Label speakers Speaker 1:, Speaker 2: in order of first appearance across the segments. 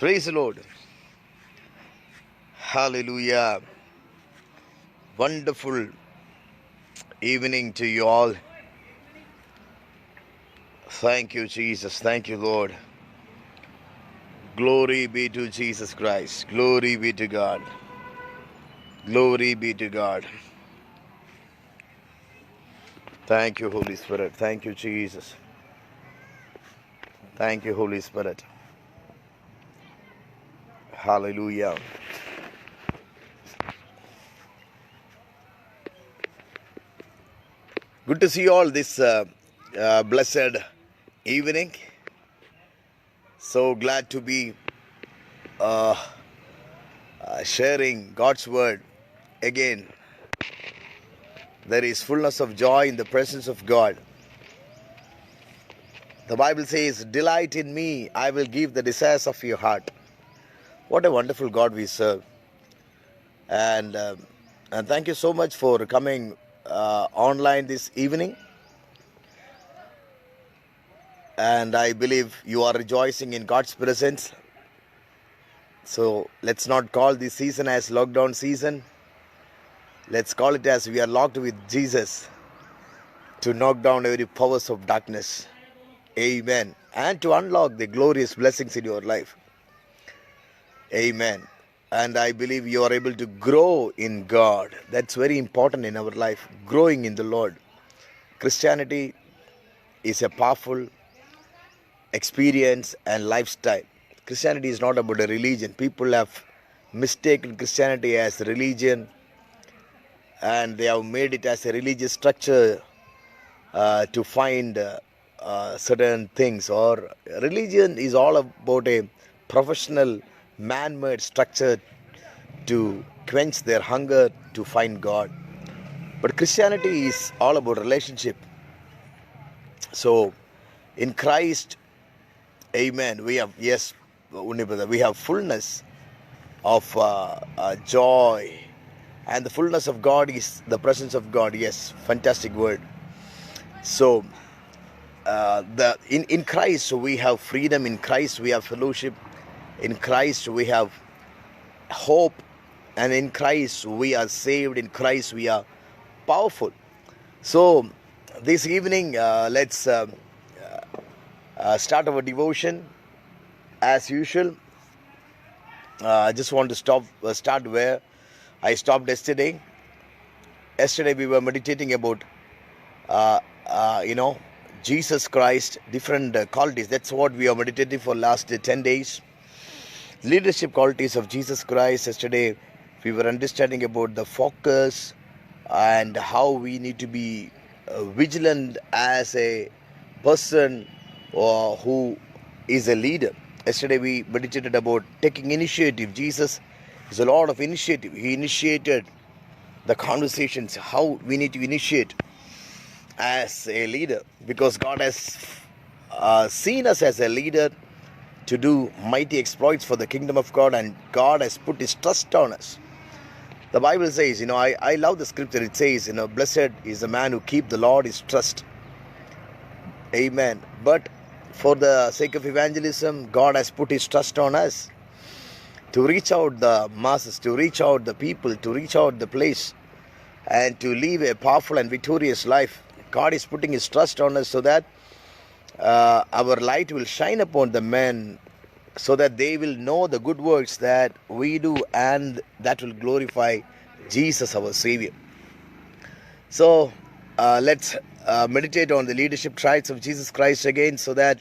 Speaker 1: Praise the Lord. Hallelujah. Wonderful evening to you all. Thank you, Jesus. Thank you, Lord. Glory be to Jesus Christ. Glory be to God. Glory be to God. Thank you, Holy Spirit. Thank you, Jesus. Thank you, Holy Spirit. Hallelujah. Good to see you all this blessed evening. So glad to be sharing God's word again. There is fullness of joy in the presence of God. The Bible says, "Delight in me, I will give the desires of your heart." What a wonderful God we serve. And thank you so much for coming online this evening. And I believe you are rejoicing in God's presence. So let's not call this season as lockdown season. Let's call it as we are locked with Jesus to knock down every powers of darkness. Amen. And to unlock the glorious blessings in your life. Amen. And I believe you are able to grow in God. That's very important in our life. Growing in the Lord. Christianity is a powerful experience and lifestyle. Christianity is not about a religion. People have mistaken Christianity as religion, and they have made it as a religious structure to find certain things. Or religion is all about a professional man-made structure to quench their hunger to find God. But Christianity is all about relationship. So in Christ, amen, we have, yes, we have fullness of joy, and the fullness of God is the presence of God. Yes, fantastic word. So in Christ we have freedom. In Christ we have fellowship. In Christ we have hope, and in Christ we are saved. In Christ we are powerful. So this evening let's start our devotion as usual. I just want to start where I stopped yesterday. Yesterday we were meditating about Jesus Christ, different qualities. That's what we are meditating for last 10 days. Leadership qualities of Jesus Christ. Yesterday we were understanding about the focus and how we need to be vigilant as a person who is a leader. Yesterday we meditated about taking initiative. Jesus is a lot of initiative. He initiated the conversations, how we need to initiate as a leader, because God has seen us as a leader to do mighty exploits for the kingdom of God, and God has put his trust on us. The Bible says, I love the scripture. It says, blessed is the man who keeps the Lord his trust. Amen. But for the sake of evangelism, God has put his trust on us to reach out the masses, to reach out the people, to reach out the place, and to live a powerful and victorious life. God is putting his trust on us so that our light will shine upon the men, so that they will know the good works that we do, and that will glorify Jesus, our Savior. So let's meditate on the leadership traits of Jesus Christ again, so that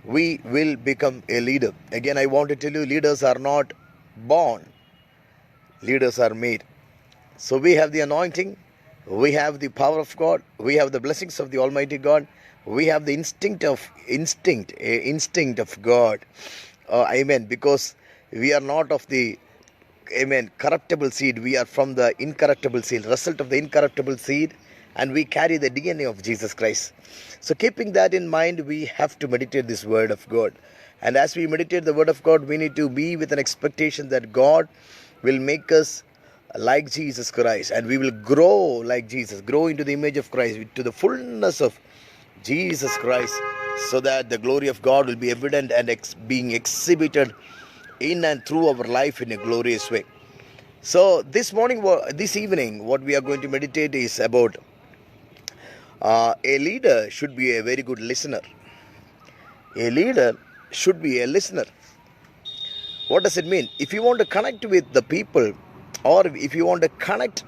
Speaker 1: we will become a leader. Again, I want to tell you, leaders are not born. Leaders are made. So we have the anointing. We have the power of God. We have the blessings of the Almighty God. We have the instinct of God. Amen. Because we are not of the, corruptible seed. We are from the incorruptible seed, result of the incorruptible seed, and we carry the DNA of Jesus Christ. So keeping that in mind, we have to meditate this word of God. And as we meditate the word of God, we need to be with an expectation that God will make us like Jesus Christ, and we will grow like Jesus, grow into the image of Christ, to the fullness of Jesus Christ, so that the glory of God will be evident and being exhibited in and through our life in a glorious way. So this evening, what we are going to meditate is about a leader should be a very good listener. A leader should be a listener. What does it mean? If you want to connect with the people, or if you want to connect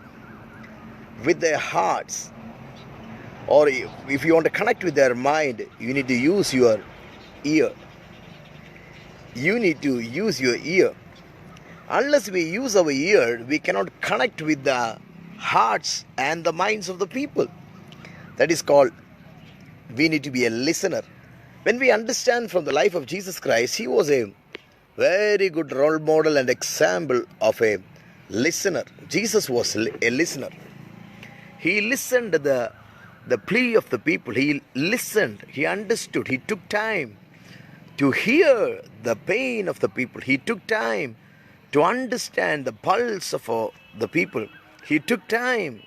Speaker 1: with their hearts, or if you want to connect with their mind, you need to use your ear. You need to use your ear. Unless we use our ear, we cannot connect with the hearts and the minds of the people. That is called, we need to be a listener. When we understand from the life of Jesus Christ, he was a very good role model and example of a listener. Jesus was a listener. He listened to the plea of the people. He listened. He understood. He took time to hear the pain of the people. He took time to understand the pulse of the people. He took time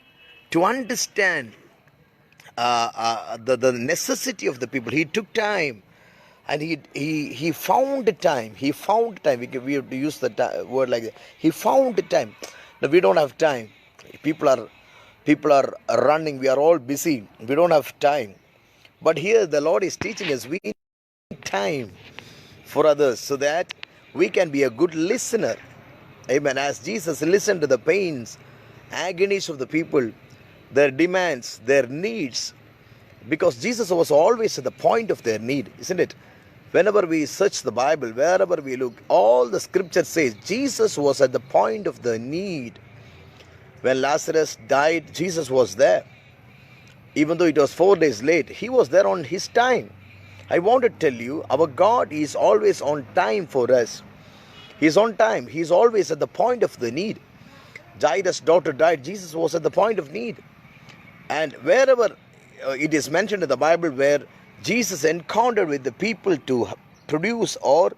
Speaker 1: to understand the necessity of the people. He took time, and he found time. He found time. We have to use the word like that. He found time. Now we don't have time. People are running. We are all busy. We don't have time. But here the Lord is teaching us we need time for others so that we can be a good listener. Amen. As Jesus listened to the pains, agonies of the people, their demands, their needs, because Jesus was always at the point of their need, isn't it? Whenever we search the Bible, wherever we look, all the scripture says Jesus was at the point of the need. When Lazarus died, Jesus was there. Even though it was 4 days late, he was there on his time. I want to tell you, our God is always on time for us. He is on time. He is always at the point of the need. Jairus' daughter died. Jesus was at the point of need. And wherever it is mentioned in the Bible where Jesus encountered with the people to produce or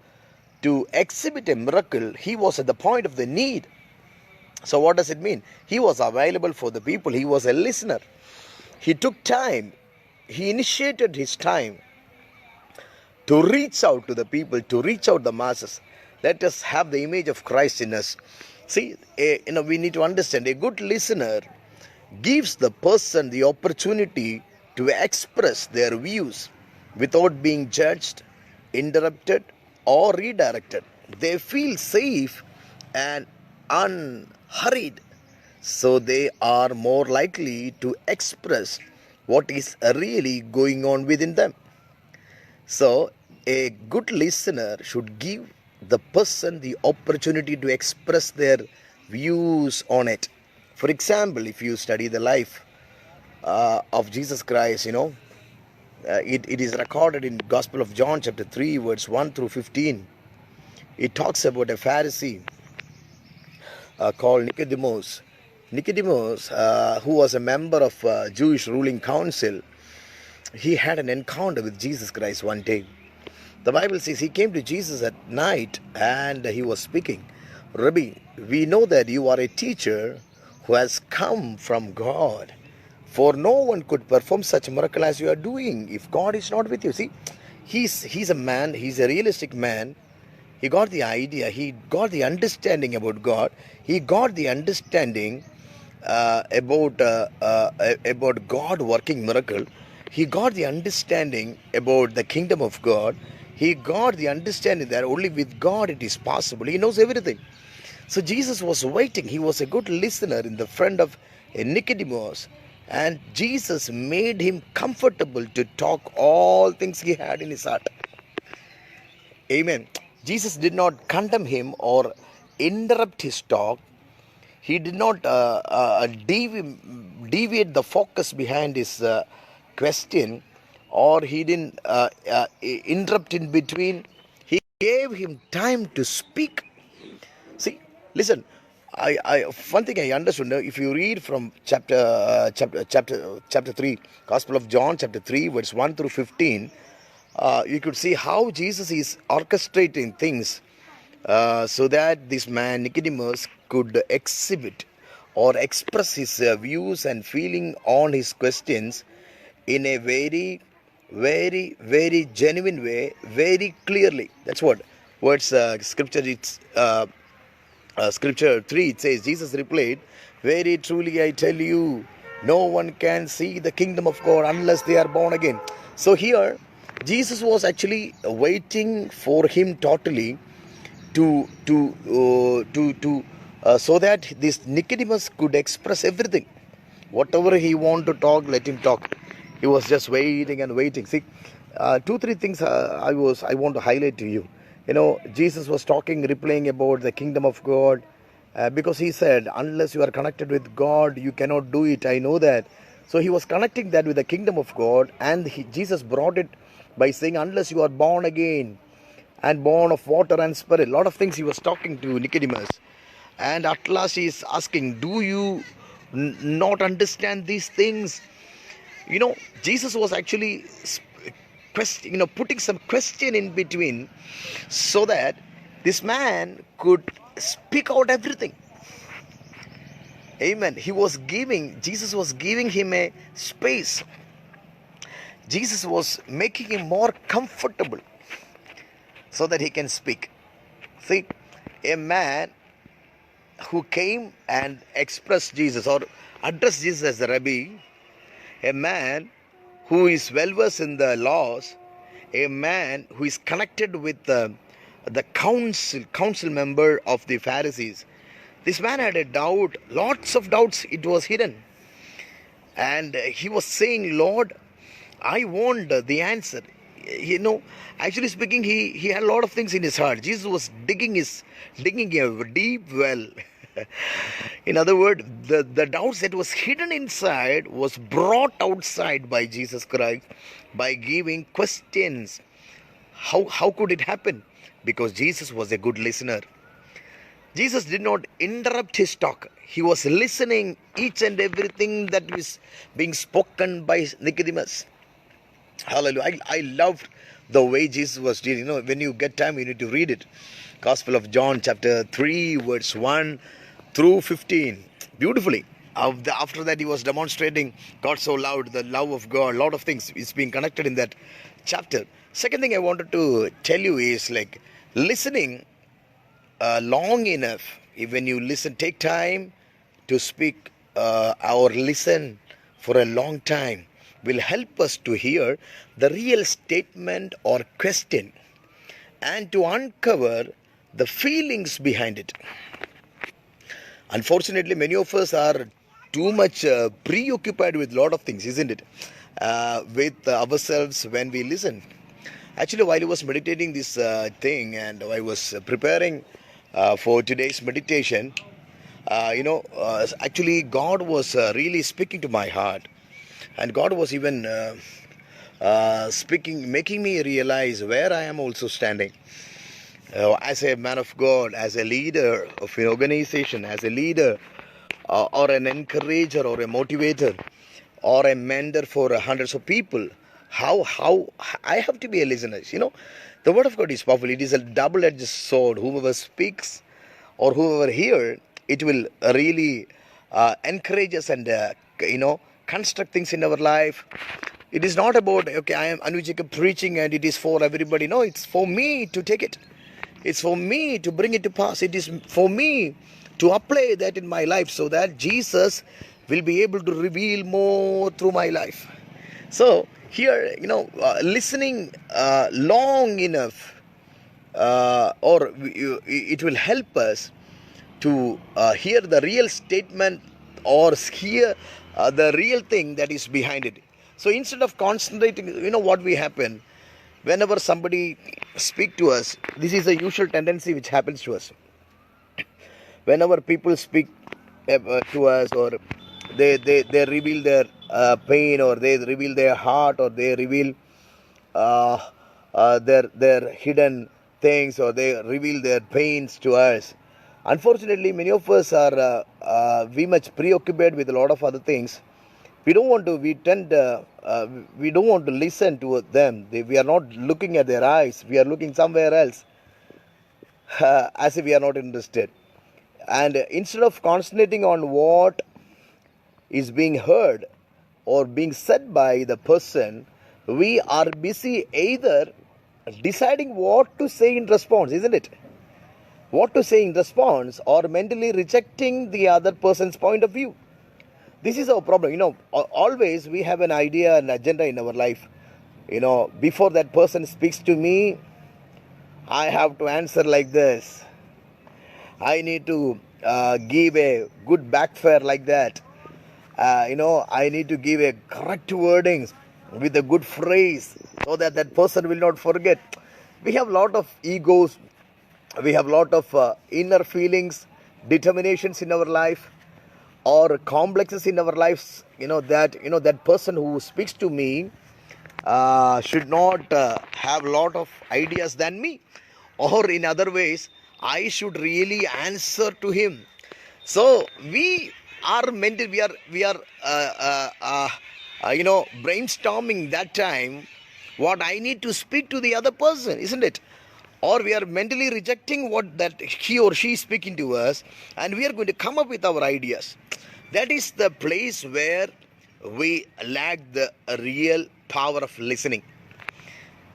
Speaker 1: to exhibit a miracle, he was at the point of the need. So what does it mean? He was available for the people. He was a listener. He took time. He initiated his time to reach out to the people, to reach out the masses. Let us have the image of Christ in us. See, we need to understand, a good listener gives the person the opportunity to express their views without being judged, interrupted, or redirected. They feel safe and unhurried, so they are more likely to express what is really going on within them. So, a good listener should give the person the opportunity to express their views on it. For example, if you study the life of Jesus Christ, it is recorded in Gospel of John chapter 3 verse 1 through 15. It talks about a Pharisee called Nicodemus. Nicodemus, who was a member of Jewish ruling council, he had an encounter with Jesus Christ one day. The Bible says he came to Jesus at night and he was speaking. Rabbi, we know that you are a teacher who has come from God. For no one could perform such a miracle as you are doing if God is not with you. See, he's a man, he's a realistic man. He got the idea, he got the understanding about God. He got the understanding about God working miracle. He got the understanding about the kingdom of God. He got the understanding that only with God it is possible. He knows everything. So Jesus was waiting. He was a good listener in the front of Nicodemus. And Jesus made him comfortable to talk all things he had in his heart. Amen. Jesus did not condemn him or interrupt his talk. He did not deviate the focus behind his question, or he didn't interrupt in between. He gave him time to speak. See, listen. One thing I understood. If you read from chapter 3, Gospel of John, chapter 3, verse 1 through 15, you could see how Jesus is orchestrating things so that this man Nicodemus could exhibit or express his views and feeling on his questions in a very, very, very genuine way, very clearly. That's what. words scripture, it's scripture 3, it says, Jesus replied, very truly I tell you, no one can see the kingdom of God unless they are born again. So here, Jesus was actually waiting for him totally so that this Nicodemus could express everything. Whatever he want to talk, let him talk. He was just waiting and waiting. See, two, three things I want to highlight to you. Jesus was talking, replaying about the kingdom of God, because he said, unless you are connected with God, you cannot do it. I know that. So he was connecting that with the kingdom of God, and Jesus brought it by saying, unless you are born again and born of water and spirit. A lot of things he was talking to Nicodemus. And at last he is asking, do you not understand these things? Jesus was actually putting some question in between so that this man could speak out everything. Amen. Jesus was giving him a space. Jesus was making him more comfortable so that he can speak. See, a man who came and expressed Jesus or addressed Jesus as the Rabbi, a man who is well versed in the laws, a man who is connected with the council member of the Pharisees. This man had a doubt, lots of doubts. It was hidden, and he was saying, Lord, I want the answer. Actually speaking, he had a lot of things in his heart. Jesus was digging a deep well. In other words, the doubts that was hidden inside was brought outside by Jesus Christ by giving questions. How could it happen? Because Jesus was a good listener. Jesus did not interrupt his talk. He was listening each and everything that was being spoken by Nicodemus. Hallelujah. I loved the way Jesus was dealing. When you get time, you need to read it. Gospel of John, chapter 3, verse 1 through 15. Beautifully. After that, he was demonstrating God so loud, the love of God, a lot of things is being connected in that chapter. Second thing I wanted to tell you is like listening long enough. When you listen, take time to speak or listen for a long time will help us to hear the real statement or question and to uncover the feelings behind it. Unfortunately, many of us are too much preoccupied with a lot of things, isn't it? With ourselves when we listen. Actually, while I was meditating this thing and I was preparing for today's meditation, actually God was really speaking to my heart. And God was even speaking, making me realize where I am also standing. As a man of God, as a leader of an organization, as a leader or an encourager or a motivator or a mentor for hundreds of people, how I have to be a listener. The word of God is powerful. It is a double-edged sword. Whoever speaks or whoever hears, it will really encourage us and construct things in our life. It is not about, okay, I am Anu Jacob preaching and it is for everybody. No, it's for me to take it. It's for me to bring it to pass. It is for me to apply that in my life so that Jesus will be able to reveal more through my life. So here, listening long enough it will help us to hear the real statement or hear the real thing that is behind it. So instead of concentrating, what we happen whenever somebody speak to us, this is a usual tendency which happens to us. Whenever people speak to us, or they reveal their pain, or they reveal their heart, or they reveal their hidden things, or they reveal their pains to us. Unfortunately, many of us are we much preoccupied with a lot of other things. We don't want to. We don't want to listen to them. We are not looking at their eyes. We are looking somewhere else, as if we are not interested. And instead of concentrating on what is being heard or being said by the person, we are busy either deciding what to say in response, isn't it? What to say in response, or mentally rejecting the other person's point of view. This is our problem. Always we have an idea, an agenda in our life. Before that person speaks to me, I have to answer like this. I need to give a good backfire like that. I need to give a correct wordings with a good phrase so that that person will not forget. We have a lot of egos. We have a lot of inner feelings, determinations in our life, or complexes in our lives. That person who speaks to me should not have a lot of ideas than me, or in other ways, I should really answer to him. So we are mental. We are brainstorming that time what I need to speak to the other person, isn't it? Or we are mentally rejecting what that he or she is speaking to us, and we are going to come up with our ideas. That is the place where we lack the real power of listening.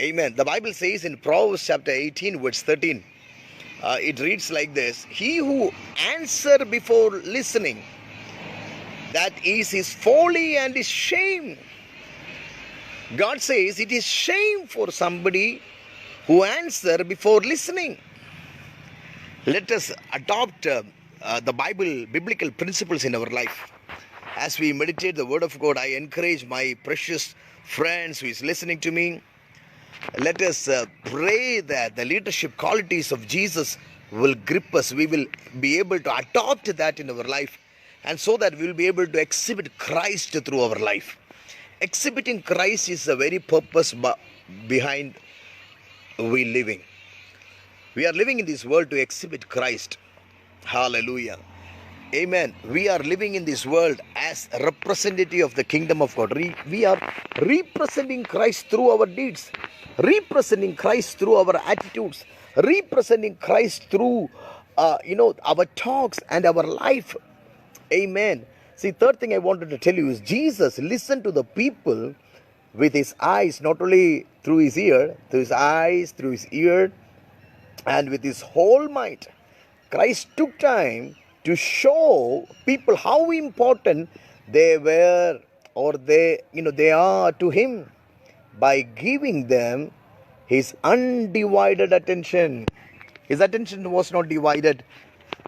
Speaker 1: Amen. The Bible says in Proverbs chapter 18 verse 13, it reads like this: he who answer before listening, that is his folly and his shame. God says it is shame for somebody who answer before listening. Let us adopt the biblical principles in our life. As we meditate the word of God, I encourage my precious friends who is listening to me. Let us pray that the leadership qualities of Jesus will grip us. We will be able to adopt that in our life, and so that we will be able to exhibit Christ through our life. Exhibiting Christ is the very purpose behind we living. We are living in this world to exhibit Christ. Hallelujah. Amen. We are living in this world as a representative of the kingdom of God. We are representing Christ through our deeds, representing Christ through our attitudes, representing Christ through our talks and our life. Amen. See, third thing I wanted to tell you is Jesus listened to the people with his eyes, not only through his ear, through his eyes, through his ear, and with his whole might. Christ took time to show people how important they were, or they are to him, by giving them his undivided attention. His attention was not divided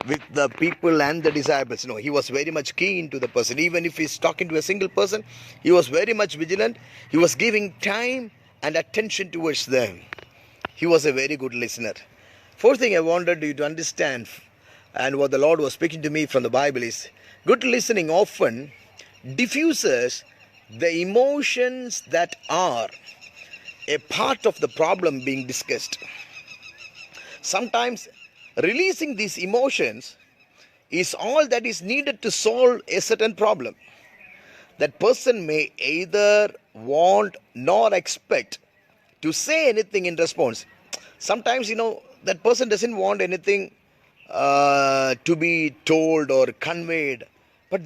Speaker 1: with the people and the disciples. No, he was very much keen to the person. Even if he's talking to a single person, he was very much vigilant. He was giving time and attention towards them. He was a very good listener. Fourth thing I wanted you to understand, and what the Lord was speaking to me from the Bible, is good listening often diffuses the emotions that are a part of the problem being discussed. Sometimes releasing these emotions is all that is needed to solve a certain problem. That person may either want nor expect to say anything in response. Sometimes, that person doesn't want anything to be told or conveyed. But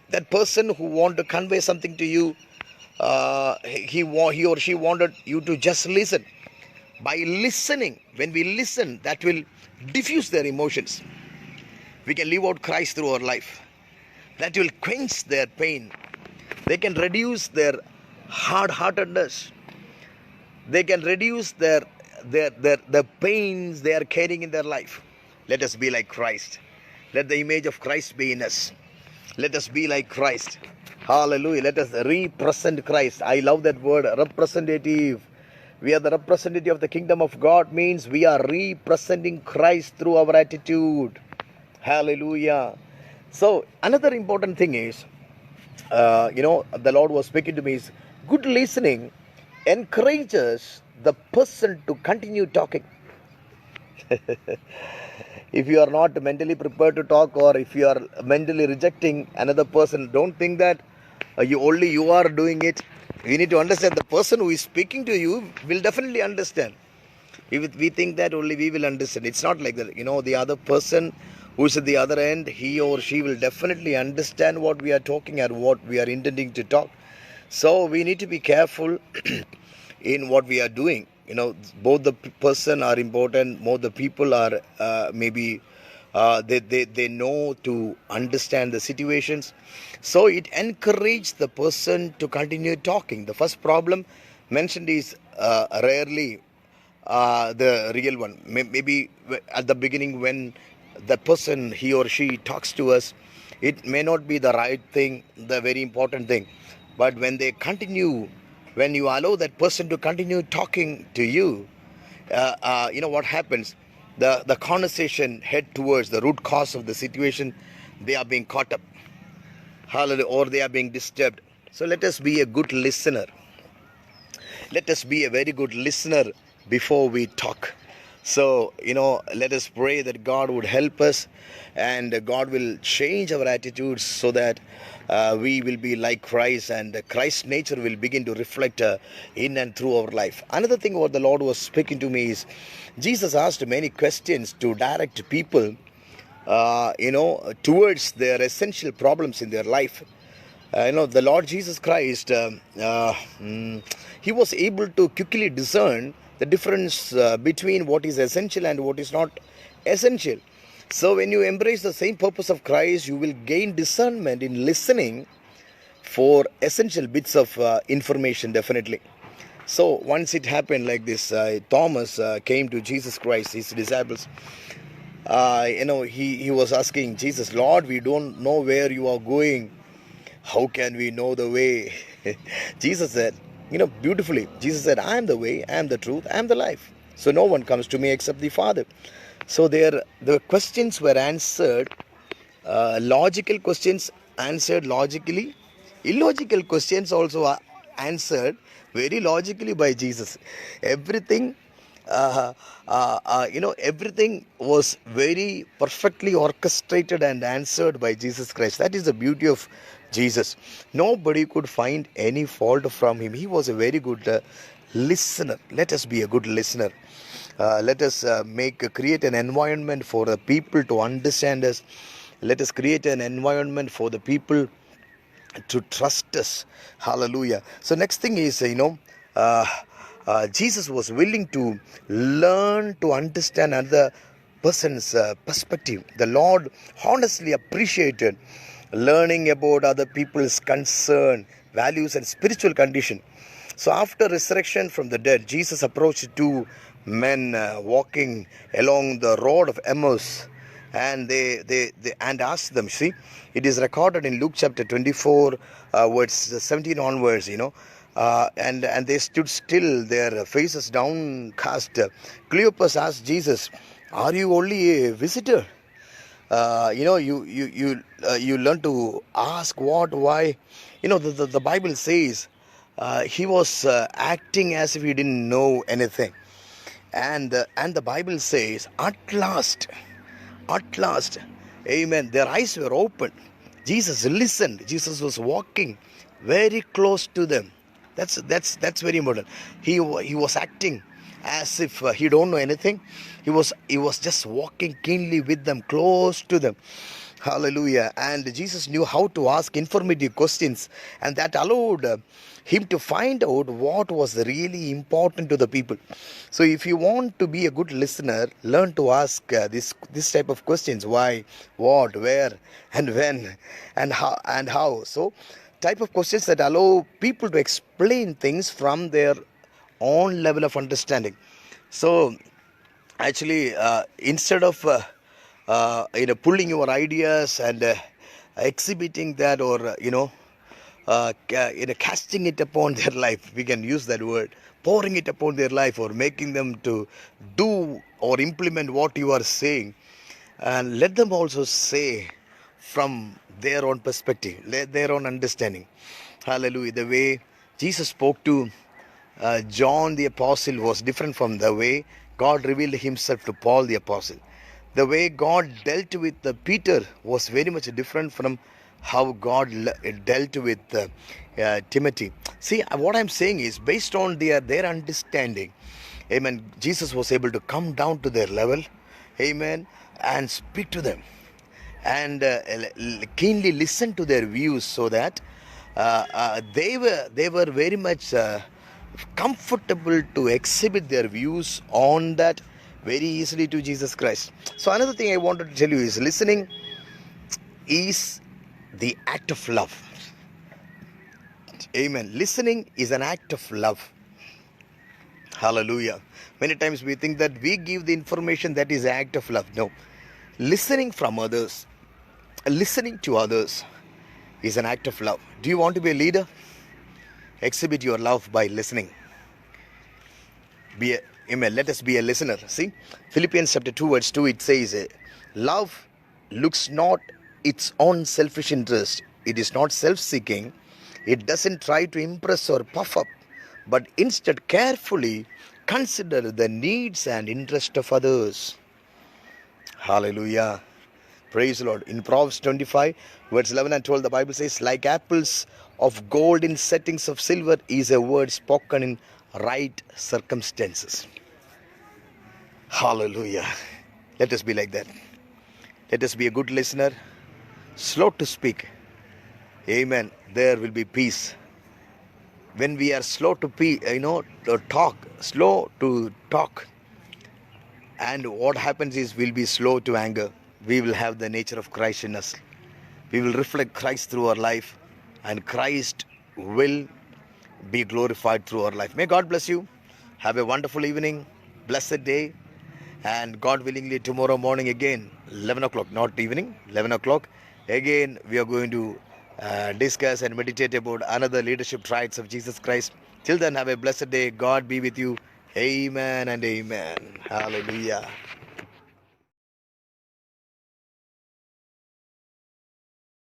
Speaker 1: that person who want to convey something to you, he or she wanted you to just listen. By listening, when we listen, that will diffuse their emotions. We can live out Christ through our life. That will quench their pain. They can reduce their hard-heartedness. They can reduce the pains they are carrying in their life. Let us be like Christ. Let the image of Christ be in us. Let us be like Christ. Hallelujah. Let us represent Christ. I love that word, representative. We are the representative of the kingdom of God, means we are representing Christ through our attitude. Hallelujah. So another important thing is, the Lord was speaking to me, is good listening encourages the person to continue talking. If you are not mentally prepared to talk, or if you are mentally rejecting another person, don't think that you are doing it. We need to understand the person who is speaking to you will definitely understand. If we think that only we will understand, it's not like that. The other person who is at the other end, he or she will definitely understand what we are talking and what we are intending to talk. So we need to be careful in what we are doing. both the person are important, more the people are maybe they know to understand the situations. So it encourages the person to continue talking. The first problem mentioned is rarely the real one. Maybe at the beginning, when the person, he or she, talks to us, it may not be the right thing, the very important thing. But when they continue, when you allow that person to continue talking to you, what happens? The conversation head towards the root cause of the situation. They are being caught up, hallelujah, or they are being disturbed. So let us be a good listener. Let us be a very good listener before we talk. So, let us pray that God would help us and God will change our attitudes so that we will be like Christ, and Christ's nature will begin to reflect in and through our life. Another thing what the Lord was speaking to me is Jesus asked many questions to direct people, towards their essential problems in their life. The Lord Jesus Christ, he was able to quickly discern the difference between what is essential and what is not essential. So when you embrace the same purpose of Christ, you will gain discernment in listening for essential bits of information, definitely. So once it happened like this, Thomas came to Jesus Christ, his disciples. He was asking Jesus, Lord, we don't know where you are going. How can we know the way? Jesus said, beautifully, Jesus said, I am the way, I am the truth, I am the life. So no one comes to me except the Father. So the questions were answered, logical questions answered logically, illogical questions also are answered very logically by Jesus. Everything everything was very perfectly orchestrated and answered by Jesus Christ. That is the beauty of Jesus. Nobody could find any fault from him. He was a very good listener. Let us be a good listener. Let us create an environment for the people to understand us. Let us create an environment for the people to trust us. Hallelujah. So next thing is, Jesus was willing to learn to understand another person's perspective. The Lord honestly appreciated learning about other people's concern, values, and spiritual condition. So after resurrection from the dead, Jesus approached two men walking along the road of Emmaus, and they and asked them. See, it is recorded in Luke chapter 24, verse 17 onwards. And they stood still, their faces downcast. Cleopas asked Jesus, "Are you only a visitor?" You learn to ask what, why. The Bible says he was acting as if he didn't know anything, and the Bible says at last, amen, their eyes were open. Jesus listened. Jesus was walking very close to them. That's very important. He was acting as if he don't know anything. He was just walking keenly with them, close to them. Hallelujah. And Jesus knew how to ask informative questions, and that allowed him to find out what was really important to the people. So if you want to be a good listener, learn to ask this type of questions: why, what, where, and when, and how. So type of questions that allow people to explain things from their own level of understanding. So actually, instead of pulling your ideas and exhibiting that, or casting it upon their life, we can use that word, pouring it upon their life, or making them to do or implement what you are saying, and let them also say from their own perspective, their own understanding. Hallelujah. The way Jesus spoke to John the Apostle was different from the way God revealed himself to Paul the Apostle. The way God dealt with Peter was very much different from how God dealt with Timothy. See, what I'm saying is, based on their understanding, amen, Jesus was able to come down to their level, amen, and speak to them, and keenly listen to their views, so that they were very much comfortable to exhibit their views on that very easily to Jesus Christ. So another thing I wanted to tell you is listening is the act of love. Amen. Listening is an act of love. Hallelujah. Many times we think that we give the information, that is an act of love. No. Listening from others, listening to others is an act of love. Do you want to be a leader? Exhibit your love by listening. Amen. Let us be a listener. See, Philippians chapter 2 verse 2, it says, love looks not its own selfish interest. It is not self-seeking. It doesn't try to impress or puff up, but instead carefully consider the needs and interest of others. Hallelujah. Praise the Lord. In Proverbs 25 verse 11 and 12, the Bible says, like apples of gold in settings of silver is a word spoken in right circumstances. Hallelujah. Let us be like that. Let us be a good listener, slow to speak. Amen. There will be peace. When we are slow to talk, slow to talk, and what happens is we'll be slow to anger. We will have the nature of Christ in us. We will reflect Christ through our life, and Christ will be glorified through our life. May God bless you. Have a wonderful evening, blessed day, and God willingly tomorrow morning again, 11 o'clock, not evening, 11 o'clock, again we are going to discuss and meditate about another leadership traits of Jesus Christ. Till then, have a blessed day. God be with you. Amen and amen. Hallelujah.